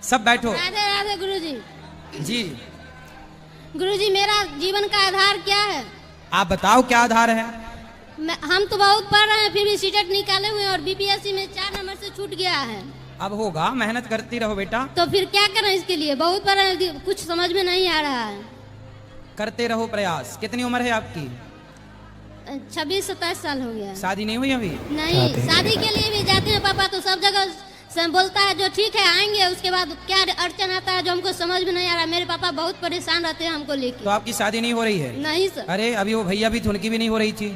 सब बैठो। राधे राधे गुरुजी। जी गुरुजी, मेरा जीवन का आधार क्या है? आप बताओ क्या आधार है? हम तो बहुत पढ़ रहे हैं, फिर भी सीटेट निकाले हुए और बीपीएससी में 4 नंबर से छूट गया है। अब होगा, मेहनत करती रहो बेटा। तो फिर क्या करें इसके लिए? बहुत पढ़ रहे हैं, कुछ समझ में नहीं आ रहा है। करते रहो प्रयास। कितनी उम्र है आपकी? 26-27 साल हो गया। शादी नहीं हुई अभी? नहीं, शादी के लिए भी जाते हैं पापा, तो सब जगह से बोलता है जो ठीक है आएंगे, उसके बाद क्या अड़चन आता है जो हमको समझ में नहीं आ रहा। मेरे पापा बहुत परेशान रहते हैं हमको लेके। तो आपकी शादी नहीं हो रही है? नहीं सर। अरे अभी वो भैया भी थे, उनकी भी नहीं हो रही थी,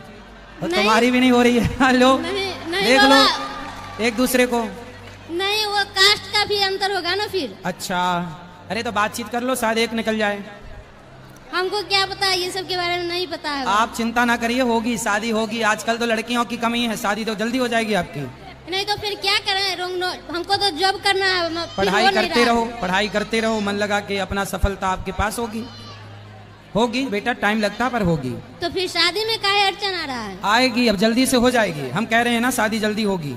और तुम्हारी भी नहीं हो रही है। लो देख लो एक दूसरे को। नहीं, वो कास्ट का भी अंतर होगा ना फिर। अच्छा, अरे तो बातचीत कर लो, शायद एक निकल जाए। हमको क्या पता, ये सब के बारे में नहीं पता है। आप चिंता ना करिए, होगी शादी होगी। आजकल तो लड़कियों की कमी है, शादी तो जल्दी हो जाएगी आपकी। नहीं तो फिर क्या करें? हमको तो जॉब करना है। पढ़ाई करते रहो, पढ़ाई करते रहो, मन लगा के अपना सफलता आपके पास होगी। होगी बेटा, टाइम लगता पर होगी। तो फिर शादी में काहे अड़चन आ रहा है? आएगी, अब जल्दी से हो जाएगी। हम कह रहे हैं ना शादी जल्दी होगी,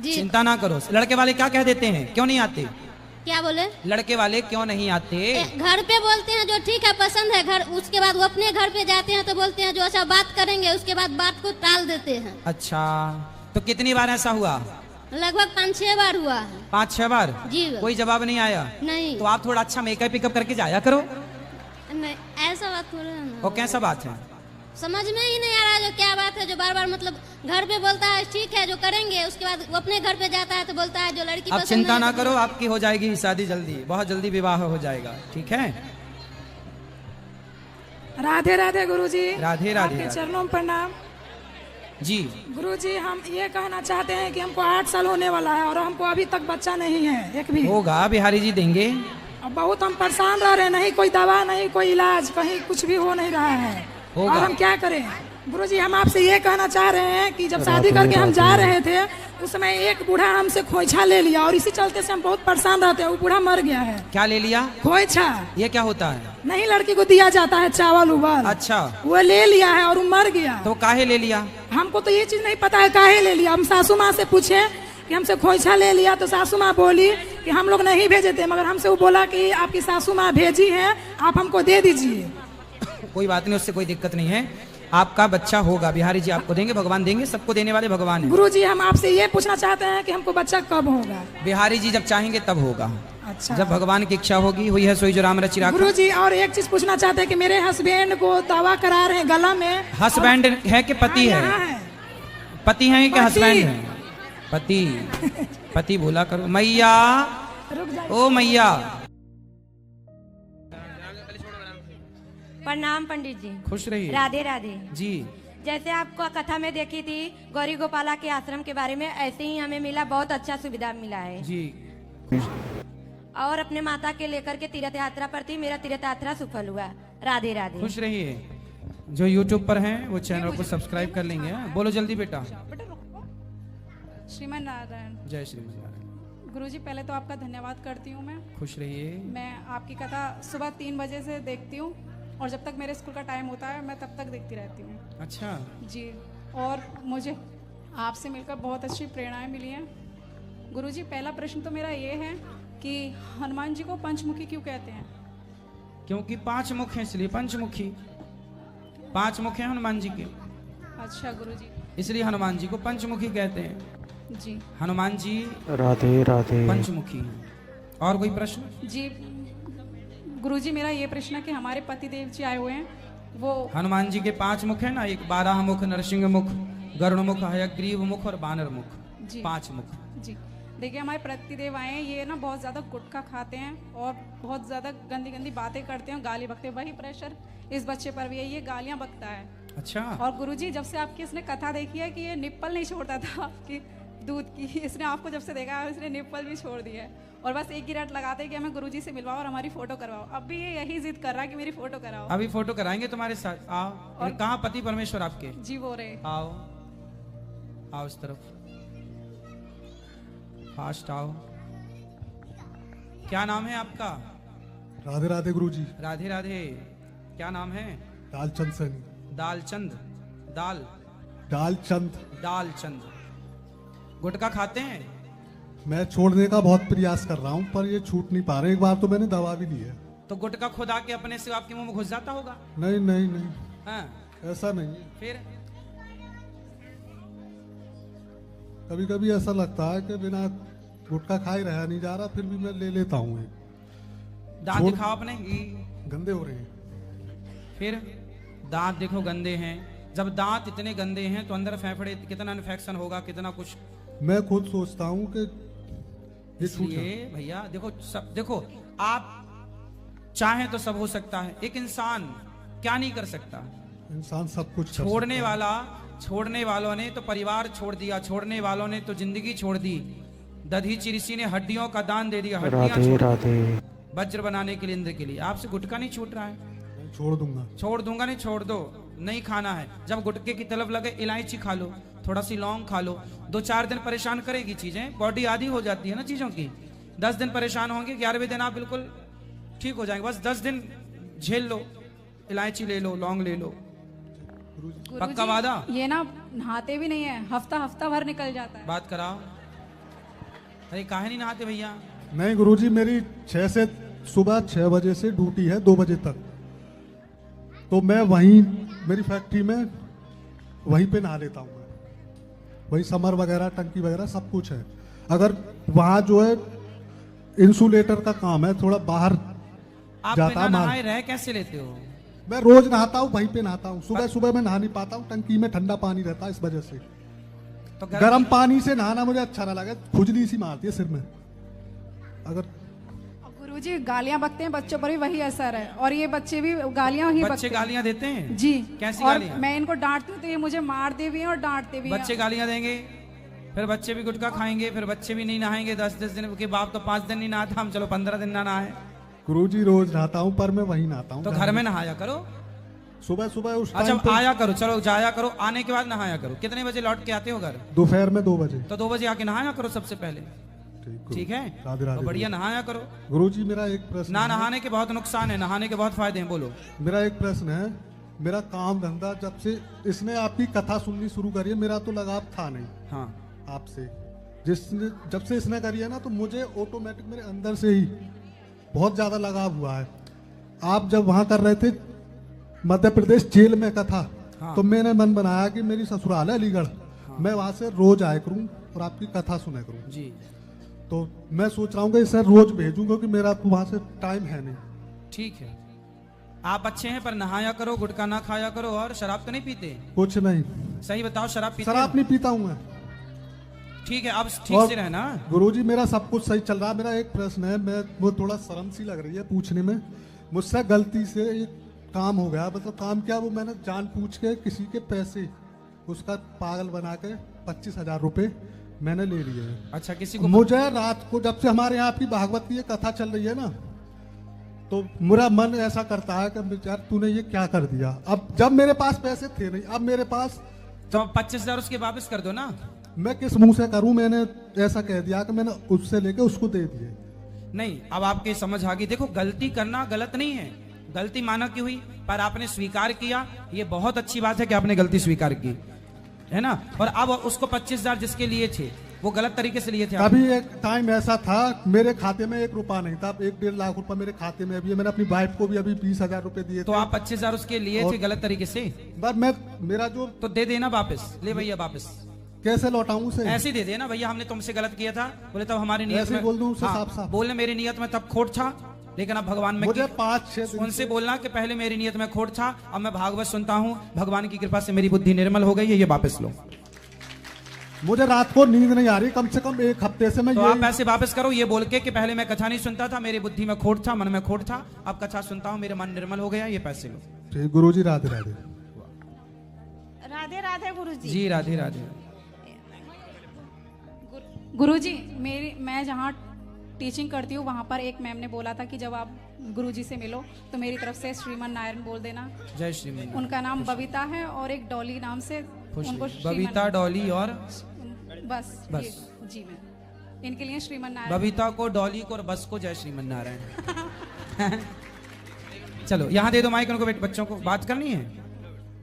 चिंता ना करो। लड़के वाले क्या कह देते हैं, क्यों नहीं आते? क्या बोले? लड़के वाले क्यों नहीं आते? घर पे बोलते हैं जो ठीक है पसंद है घर, उसके बाद वो अपने घर पे जाते हैं तो बोलते हैं जो अच्छा बात करेंगे, उसके बाद बात को टाल देते हैं। अच्छा, तो कितनी बार ऐसा हुआ? लगभग 5-6 बार हुआ है। 5-6 बार? जी। कोई जवाब नहीं आया? नहीं। तो आप थोड़ा अच्छा मेकअप पिकअप करके जाया करो। नहीं, ऐसा बात थोड़ा है ना। और कैसा बात है? समझ में ही नहीं आ रहा जो क्या बात है, जो बार बार मतलब घर पे बोलता है ठीक है जो करेंगे, उसके बाद वो अपने घर पे जाता है तो बोलता है जो लड़की अब चिंता ना करो, आपकी हो जाएगी शादी जल्दी, बहुत जल्दी विवाह हो जाएगा, ठीक है? राधे राधे गुरुजी। राधे राधे। आपके चरणों में प्रणाम जी। गुरुजी, हम ये कहना चाहते हैं कि हमको 8 साल होने वाला है और हमको अभी तक बच्चा नहीं है एक भी। होगा, बिहारी जी देंगे। अब बहुत हम परेशान रह रहे हैं, नहीं कोई दवा नहीं कोई इलाज, कहीं कुछ भी हो नहीं रहा है। होगा। और हम क्या करें? गुरुजी, हम आपसे ये कहना चाह रहे हैं कि जब शादी करके हम जा रहे थे उस समय एक बूढ़ा हमसे खोइछा ले लिया और इसी चलते से हम बहुत परेशान रहते हैं। वो बूढ़ा मर गया है। क्या ले लिया? खोइछा। ये क्या होता है? नहीं, लड़की को दिया जाता है चावल उबाल। अच्छा, वो ले लिया है और वो मर गया। तो काहे ले लिया? हमको तो ये चीज नहीं पता है काहे ले लिया। हम सासू माँ से पूछे कि हमसे खोइछा ले लिया तो सासू माँ बोली कि हम लोग नहीं भेजे थे, मगर हमसे वो बोला कि आपकी सासू माँ भेजी है, आप हमको दे दीजिए। कोई बात नहीं, उससे कोई दिक्कत नहीं है, आपका बच्चा होगा। बिहारी जी आपको देंगे, भगवान देंगे, सबको देने वाले भगवान हैं। गुरुजी, हम आपसे ये पूछना चाहते हैं कि हमको बच्चा कब होगा? बिहारी जी जब चाहेंगे तब होगा। अच्छा, जब भगवान की इच्छा होगी। हुई है सोई जो राम रचि राखा। गुरुजी, और एक चीज पूछना चाहते हैं कि मेरे हस्बैंड को दवा करा रहे हैं गला में। हस्बैंड है कि पति है? पति है कि हस्बैंड है? पति। पति बोला करो। मैया, ओ मैया। प्रणाम पंडित जी। खुश रहिए। राधे राधे जी। जैसे आपको कथा में देखी थी गौरी गोपाला के आश्रम के बारे में, ऐसे ही हमें मिला, बहुत अच्छा सुविधा मिला है जी। और अपने माता के लेकर के तीर्थ यात्रा पर थी, मेरा तीर्थ यात्रा सफल हुआ। राधे राधे। खुश रहिए। जो YouTube पर हैं वो चैनल को सब्सक्राइब कर लेंगे। बोलो जल्दी बेटा। श्रीमान नारायण। जय श्री नारायण। गुरुजी, पहले तो आपका धन्यवाद करती हूँ मैं। खुश रहिए। मैं आपकी कथा सुबह 3 बजे से देखती हूँ और जब तक मेरे स्कूल का टाइम होता है मैं तब तक देखती रहती हूँ। अच्छा जी, और मुझे आपसे मिलकर बहुत अच्छी प्रेरणाएं मिली हैं। गुरुजी, पहला प्रश्न तो मेरा ये है कि हनुमान जी को पंचमुखी क्यों कहते हैं? क्योंकि 5 मुख हैं इसलिए पंचमुखी। 5 मुख हैं हनुमान जी के। अच्छा गुरुजी। इसलिए हनुमान जी को पंचमुखी कहते हैं। जी। हनुमान जी राधे राधे पंचमुखी हैं। और कोई प्रश्न? जी गुरुजी, मेरा ये प्रश्न है कि हमारे पतिदेव जी आए हुए हैं, वो हनुमान जी के 5 मुख है ना, एक 12 मुख, नरसिंह मुख, गरुड़ मुख, हयग्रीव मुख और बानर मुख। जी 5 मुख। जी, देखिए हमारे पतिदेव आए हैं, ये ना बहुत ज़्यादा गुटखा खाते हैं और बहुत ज़्यादा गंदी गंदी बातें करते हैं, गाली बकते हैं। वही प्रेशर इस बच्चे पर भी है, ये गालियाँ बकता है। अच्छा। और गुरुजी, जब से आपकी इसने कथा देखी है कि ये निप्पल नहीं छोड़ता था आपकी दूध की, इसने आपको जब से देखा है इसने निप्पल भी छोड़ दिया है और बस एक ही रट लगाते हैं कि हमें गुरुजी से मिलवाओ और हमारी फोटो करवाओ। अब भी ये यही जिद कर रहा है कि मेरी फोटो कराओ। अभी फोटो कराएंगे तुम्हारे साथ। आओ। और कहाँ पति परमेश्वर आपके? जी वो रहे। आओ आओ इस तरफ, फास्ट आओ। क्या नाम है आपका? राधे राधे गुरुजी। राधे राधे। क्या नाम है? दालचंद सैनी। दालचंद। दाल दालचंद। दालचंद। गुटखा खाते हैं? मैं छोड़ने का बहुत प्रयास कर रहा हूँ पर ये छूट नहीं पा रहे। एक बार तो मैंने दवा भी ली है। तो गुटखा खुदा के अपने से आपके मुंह में घुस जाता होगा? नहीं नहीं नहीं, हाँ, ऐसा नहीं है। फिर कभी कभी ऐसा लगता है कि बिना गुटखा खाए रहा नहीं जा रहा, फिर भी मैं ले लेता हूँ। दांत छोड़- दिखाओ अपने। गंदे हो रहे हैं। फिर दांत देखो गंदे हैं। जब दांत इतने गंदे हैं तो अंदर फेफड़े कितना इन्फेक्शन होगा, कितना कुछ। मैं खुद सोचता हूँ कि ये छूट इसलिए जाए। भैया देखो, सब देखो, आप चाहें तो सब हो सकता है। एक इंसान क्या नहीं कर सकता? इंसान सब कुछ कर छोड़ने सकता है। वाला, छोड़ने वालों ने तो परिवार छोड़ दिया, छोड़ने वालों ने तो जिंदगी छोड़ दी। दधी चिरसी ने हड्डियों का दान दे दिया, हड्डियां छोड़ दी वज्र बनाने के लिए, इंद्र के लिए। आपसे गुटखा नहीं छूट रहा है? मैं छोड़ दूंगा। छोड़ दूंगा नहीं, छोड़ दो, नहीं खाना है। जब गुटखे की तलब लगे इलायची खा लो, थोड़ा सी लौंग खा लो। 2-4 दिन परेशान करेगी चीजें, बॉडी आदी हो जाती है ना चीजों की। 10 दिन परेशान होंगे, 11वें दिन आप बिल्कुल ठीक हो जाएंगे। बस 10 दिन झेल लो, इलायची ले लो, लौंग ले लो। पक्का गुरुजी, वादा? ये ना नहाते भी नहीं है, हफ्ता भर निकल जाता है। बात कराओ। अरे काहे नहीं नहाते भैया? नहीं गुरुजी, मेरी 6 से सुबह 6 बजे से ड्यूटी है 2 बजे तक। तो मैं वहीं मेरी फैक्ट्री में वहीं पे नहा लेता हूँ। वही समर वगैरह, टंकी वगैरह सब कुछ है। अगर वहाँ जो है इंसुलेटर का काम है, थोड़ा बाहर आप जाता बिना है माल। नहाए रह कैसे लेते हो? मैं रोज नहाता हूँ, वहीं पे नहाता हूँ। सुबह सुबह मैं नहा नहीं पाता हूँ, टंकी में ठंडा पानी रहता है, इस वजह से। तो गर्म पानी से नहाना मुझे अच्छा ना लगे, खुजली सी मारती है सिर में। अगर गुरुजी गालियां बकते हैं बच्चों पर भी वही असर है, और ये बच्चे भी गालियां ही बच्चे बकते हैं। गालियां देते हैं? जी। कैसी और गालियां? मैं इनको डांटती हूँ तो ये मुझे मारते भी हैं और डांटते भी हैं। बच्चे गालियां देंगे, फिर बच्चे भी गुटखा खाएंगे, फिर बच्चे भी नहीं नहाएंगे। 10-10 दिन के बाप तो 5 दिन नहीं नहाता, हम चलो 15 दिन ना नहाए। गुरुजी रोज नहाता हूँ, पर मैं वहीं नहाता हूँ। तो घर में नहाया करो। सुबह सुबह उस अच्छा टाइम पे आया करो, चलो जाया करो, आने के बाद नहाया करो। कितने बजे लौट के आते हो घर? दोपहर में 2 बजे। तो 2 बजे आके नहाया करो सबसे पहले, ठीक है? राधे राधे। तो बढ़िया नहाया करो। गुरुजी मेरा एक प्रश्न ना है। नहाने के बहुत नुकसान है, नहाने के बहुत फायदे हैं। बोलो। मेरा एक प्रश्न है। मेरा काम धंधा, जब से इसने आपकी कथा सुननी शुरू करी है, मेरा तो लगाव था नहीं हाँ, आपसे। जब से इसने करी है ना, तो मुझे ऑटोमेटिक मेरे अंदर से ही बहुत ज्यादा लगाव हुआ है। आप जब वहां कर रहे थे मध्य प्रदेश जेल में कथा, हाँ। तो मैंने मन बनाया कि मेरी ससुराल है अलीगढ़, मैं वहां से रोज आया करूं और आपकी कथा सुना करूं। जी। तो मैं सोच रहा हूँ कि इसे रोज भेजूंगा, कि मेरा वहां से टाइम है नहीं। ठीक है, आप अच्छे हैं, पर नहाया करो, गुटखा ना खाया करो। और शराब तो नहीं पीते? कुछ नहीं, सही बताओ, शराब पीते शराब हो? नहीं पीता हूँ मैं। ठीक है, अब ठीक और से रहना। गुरुजी मेरा सब कुछ सही चल रहा है। मेरा एक प्रश्न है, मैं वो थोड़ा शर्म सी लग रही है पूछने में। मुझसे गलती से एक काम हो गया। मतलब काम क्या, वो मैंने जान पूछ के किसी के पैसे उसका पागल बना के 25,000 रुपए मैंने ले लिए हैं। अच्छा, किसी को मुझे रात को, जब से हमारे यहाँ आपकी भागवत की ये कथा चल रही है ना, तो मेरा मन ऐसा करता है कि यार तूने ये क्या कर दिया। अब जब मेरे पास पैसे थे नहीं, अब मेरे पास, तो 25,000 उसके वापस कर दो ना। मैं किस मुंह से करूं। मैंने ऐसा कह दिया कि मैंने उससे लेके उसको दे दिए। नहीं, अब आपके समझ आ गई। देखो, गलती करना गलत नहीं है, गलती माना की हुई, पर आपने स्वीकार किया, ये बहुत अच्छी बात है कि आपने गलती स्वीकार की, है ना। और अब उसको 25,000 जिसके लिए थे, वो गलत तरीके से लिए थे आपने। अभी एक टाइम ऐसा था, मेरे खाते में 1 रुपया नहीं था। अब 1-1.5 लाख रुपया मेरे खाते में अभी है। मैंने अपनी वाइफ को भी अभी 20,000 रुपए दिए तो थे। आप 25,000 उसके लिए थे गलत तरीके से, बस मैं, मेरा जो, तो दे देना वापस। ले भैया वापस। कैसे लौटाऊं उसे? ऐसे ही दे देना, भैया हमने तुमसे गलत किया था। बोले तब हमारी नियत ऐसे में, बोल दूं उसे हाँ, साफ साफ? बोलने मेरी नियत में तब खोट था, लेकिन अब भगवान में मुझे 5-6 दिन उनसे बोलना कि पहले मेरी नियत में खोट था, अब मैं भागवत सुनता हूँ, भगवान की कृपा से मेरी बुद्धि निर्मल हो गई है, ये वापस लो। मुझे रात को नींद नहीं आ रही, कम से कम 1 हफ्ते से मैं तो ये, आप पैसे वापस करो, ये बोल के कि पहले मैं कथा नहीं सुनता था, मेरी बुद्धि में खोट था, मन में खोट था, अब कथा सुनता हूँ, मेरा मन निर्मल हो गया, ये पैसे लो। ठीक, गुरुजी राधे राधे। राधे राधे गुरुजी। जी राधे राधे। गुरुजी, मैं जहाँ टीचिंग करती हूँ वहाँ पर एक मैम ने बोला था कि जब आप गुरुजी से मिलो तो मेरी तरफ से श्रीमन नारायण बोल देना। जय श्रीमन। उनका नाम बबीता है और एक डॉली नाम से उनको बबीता, डॉली और बस बस। जी मैम, इनके लिए श्रीमन नारायण। बबीता को, डॉली को और बस को जय श्रीमन नारायण। चलो यहाँ दे दो माइक उनको, बच्चों को बात करनी है।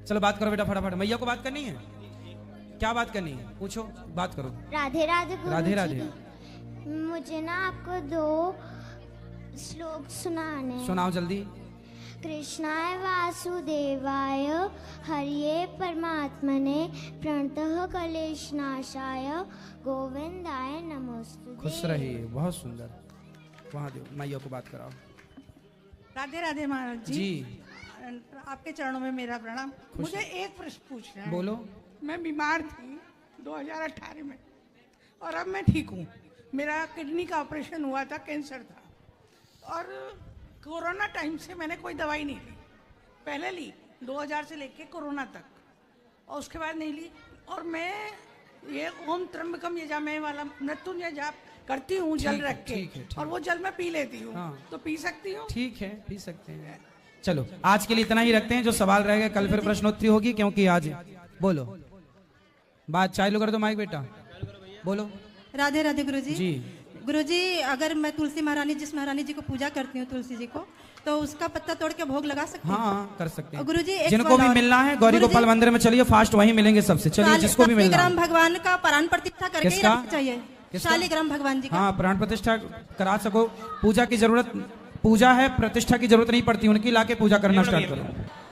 चलो बात करो बेटा फटाफट। मैया को बात करनी है, क्या बात करनी है पूछो, बात करो। राधे राधे गुरुजी। राधे राधे। मुझे ना आपको 2 श्लोक सुनाने हैं। सुनाओ जल्दी। कृष्णाय वासुदेवाय हरिये परमात्मने प्रणतः कलेशनाशाय गोविंदाय नमोस्तुते। खुश रहिए, बहुत सुंदर। वहाँ दो, मैया को बात कराओ। राधे राधे महाराज जी, जी आपके चरणों में मेरा प्रणाम। मुझे एक प्रश्न पूछना है। बोलो। मैं बीमार थी 2018 में और अब मैं ठीक हूँ। मेरा किडनी का ऑपरेशन हुआ था, कैंसर था, और कोरोना टाइम से मैंने कोई दवाई नहीं ली। पहले ली 2000 से लेके कोरोना तक, और उसके बाद नहीं ली। और मैं ये ओम त्र्यंबकम यजामहे वाला मृत्युंजय जाप करती हूँ जल रख के, और वो जल मैं पी लेती हूँ। हाँ। तो पी सकती हूँ? ठीक है, पी सकते हैं। चलो आज के लिए इतना ही रखते हैं, जो सवाल रहेगा कल फिर प्रश्नोत्तरी होगी, क्योंकि आज बोलो बात चालू कर दो। माइक बेटा बोलो। राधे राधे गुरुजी। जी गुरुजी, अगर मैं तुलसी महारानी, जिस महारानी जी को पूजा करती हूँ, तुलसी जी को, तो उसका पत्ता तोड़ के भोग लगा सकती हूँ? हाँ कर सकते हैं। गुरुजी जिनको भी मिलना है गौरी गोपाल मंदिर में चलिए, फास्ट वहीं मिलेंगे सबसे। चलिए जिसको भी मिलना है। भगवान का प्राण प्रतिष्ठा करके ही किसका? रखना चाहिए। शालिग्राम भगवान जी का। हाँ प्राण प्रतिष्ठा करा सको। पूजा की जरूरत, पूजा है, प्रतिष्ठा की जरूरत नहीं पड़ती, उनकी लाके पूजा करना स्टार्ट करो।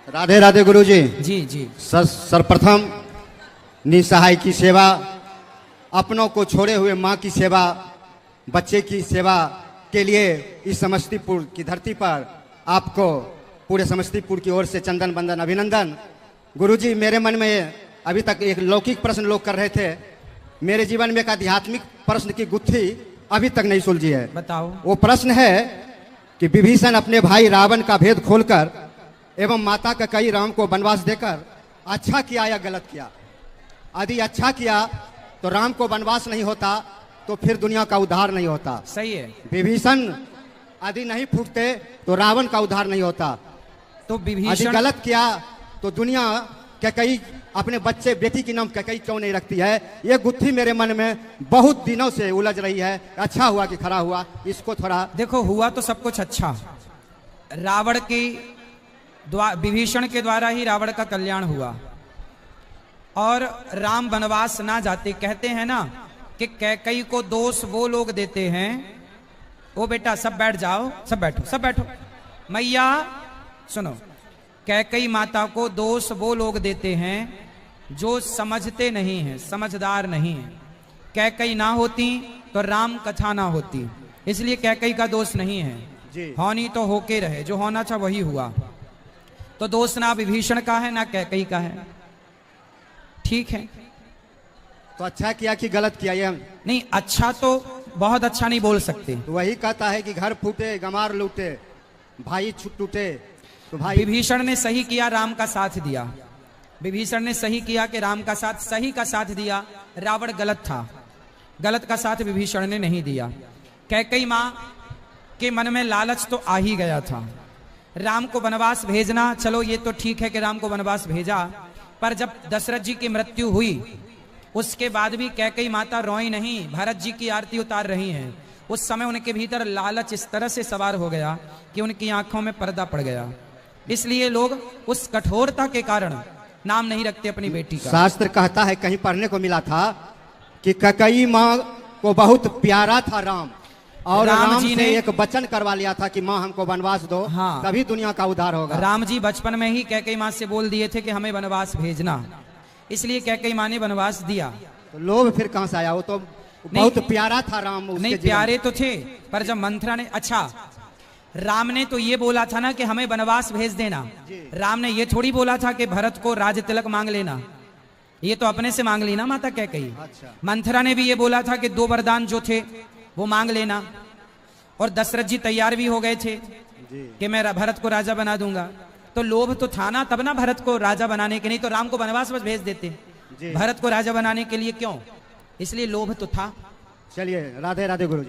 राधे राधे गुरुजी। जी जी। सर्वप्रथम निसहाय की सेवा, अपनों को छोड़े हुए माँ की सेवा, बच्चे की सेवा के लिए इस समस्तीपुर की धरती पर आपको पूरे समस्तीपुर की ओर से चंदन बंदन अभिनंदन। गुरुजी, मेरे मन में अभी तक एक लौकिक प्रश्न लोग कर रहे थे, मेरे जीवन में एक आध्यात्मिक प्रश्न की गुत्थी अभी तक नहीं सुलझी है। बताओ। वो प्रश्न है कि विभीषण अपने भाई रावण का भेद खोलकर एवं माता कैकेयी राम को वनवास देकर अच्छा किया या गलत किया? यदि अच्छा किया तो राम को वनवास नहीं होता, तो फिर दुनिया का उद्धार नहीं होता। सही है। विभीषण यदि नहीं फूटते तो रावण का उद्धार नहीं होता। तो यदि विभीषण गलत किया तो दुनिया कैकेयी अपने बच्चे बेटी की नाम कैकेयी क्यों नहीं रखती है? ये गुत्थी मेरे मन में बहुत दिनों से उलझ रही है। अच्छा हुआ कि खड़ा हुआ, इसको थोड़ा देखो। हुआ तो सब कुछ अच्छा, रावण की विभीषण के द्वारा ही रावण का कल्याण हुआ, और राम वनवास ना जाते। कहते हैं ना कि कैकेयी को दोष वो लोग देते हैं। ओ बेटा सब बैठ जाओ, सब बैठो, सब बैठो। मैया सुनो, कैकेयी माता को दोष वो लोग देते हैं जो समझते नहीं हैं, समझदार नहीं है। कैकेयी ना होती तो राम कथा ना होती, इसलिए कैकेयी का दोष नहीं है जी। होनी तो होके रहे, जो होना था वही हुआ। तो दोष ना विभीषण का है ना कैकेयी का है। ठीक है, तो अच्छा किया कि गलत किया? ये नहीं, अच्छा तो बहुत अच्छा नहीं बोल सकते। तो वही कहता है कि घर फूटे गमार लूटे, भाई टूटे। तो भाई विभीषण ने सही किया, राम का साथ दिया। विभीषण ने सही किया कि राम का साथ, सही का साथ दिया। रावण गलत था, गलत का साथ विभीषण ने नहीं दिया। कैकेयी माँ के मन में लालच तो आ ही गया था, राम को वनवास भेजना। चलो ये तो ठीक है कि राम को वनवास भेजा, पर जब दशरथ जी की मृत्यु हुई उसके बाद भी कैकेयी माता रोई नहीं, भरत जी की आरती उतार रही हैं। उस समय उनके भीतर लालच इस तरह से सवार हो गया कि उनकी आंखों में पर्दा पड़ गया। इसलिए लोग उस कठोरता के कारण नाम नहीं रखते अपनी बेटी का। शास्त्र कहता है, कहीं पढ़ने को मिला था कि कैकेयी माँ को बहुत प्यारा था राम, और राम जी से ने एक वचन करवा लिया था कि माँ हमको वनवास दो। हाँ। तभी दुनिया का उद्धार होगा। राम जी बचपन में ही कैकेयी माँ से बोल दिए थे कि हमें वनवास भेजना, इसलिए कैकेयी माँ ने वनवास दिया। तो लोभ फिर कहां से आया? वो तो बहुत प्यारा था राम। उसके नहीं, जीवन प्यारे तो थे, पर जब मंथरा ने, अच्छा राम ने तो ये बोला था ना कि हमें वनवास भेज देना। राम ने ये थोड़ी बोला था कि भरत को राज तिलक मांग लेना, ये तो अपने से मांग ली ना माता कैकेयी। अच्छा। मंथरा ने भी ये बोला था कि 2 वरदान जो थे वो मांग लेना, और दशरथ जी तैयार भी हो गए थे कि मैं भरत को राजा बना दूंगा। तो लोभ तो था ना तब ना भरत को राजा बनाने के, नहीं तो राम को वनवास बस भेज देते। भरत को राजा बनाने के लिए क्यों? इसलिए लोभ तो था। चलिए, राधे राधे गुरु जी।